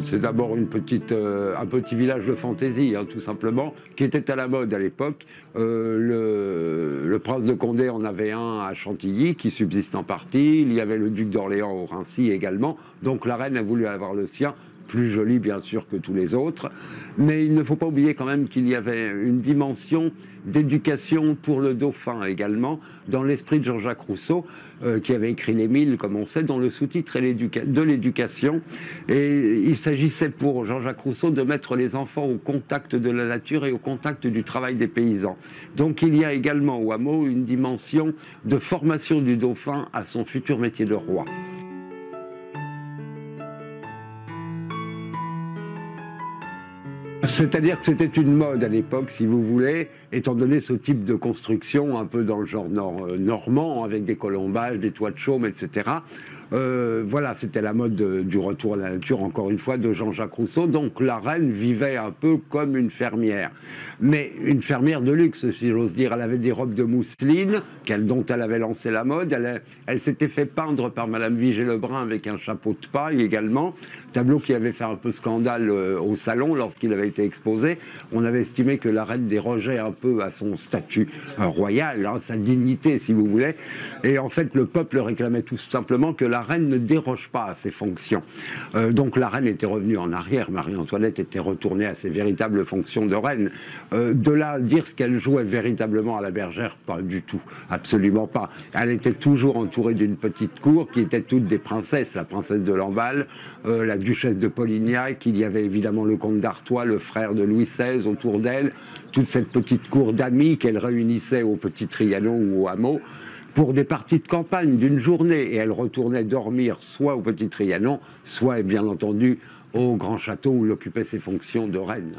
C'est d'abord un petit village de fantaisie, hein, tout simplement, qui était à la mode à l'époque. Le prince de Condé en avait un à Chantilly, qui subsiste en partie. Il y avait le duc d'Orléans au Raincy également. Donc la reine a voulu avoir le sien, plus joli bien sûr que tous les autres. Mais il ne faut pas oublier quand même qu'il y avait une dimension d'éducation pour le dauphin également, dans l'esprit de Jean-Jacques Rousseau, qui avait écrit l'Émile, comme on sait, dont le sous-titre est de l'éducation. Et il s'agissait pour Jean-Jacques Rousseau de mettre les enfants au contact de la nature et au contact du travail des paysans. Donc il y a également au hameau une dimension de formation du dauphin à son futur métier de roi. C'est-à-dire que c'était une mode à l'époque, si vous voulez, étant donné ce type de construction un peu dans le genre normand, avec des colombages, des toits de chaume, etc. Voilà, c'était la mode du retour à la nature, encore une fois, de Jean-Jacques Rousseau. Donc la reine vivait un peu comme une fermière. Mais une fermière de luxe, si j'ose dire. Elle avait des robes de mousseline, dont elle avait lancé la mode. Elle s'était fait peindre par Madame Vigée-Lebrun avec un chapeau de paille également. Tableau qui avait fait un peu scandale au salon lorsqu'il avait été exposé. On avait estimé que la reine dérogeait un peu à son statut royal, hein, sa dignité, si vous voulez. Et en fait, le peuple réclamait tout simplement que la reine ne déroge pas à ses fonctions. Donc la reine était revenue en arrière. Marie-Antoinette était retournée à ses véritables fonctions de reine. De là à dire ce qu'elle jouait véritablement à la bergère, pas du tout, absolument pas. Elle était toujours entourée d'une petite cour qui était toutes des princesses, la princesse de Lamballe, la duchesse de Polignac, il y avait évidemment le comte d'Artois, le frère de Louis XVI autour d'elle, toute cette petite cour d'amis qu'elle réunissait au Petit Trianon ou au hameau pour des parties de campagne d'une journée, et elle retournait dormir soit au Petit Trianon, soit bien entendu au grand château où elle occupait ses fonctions de reine.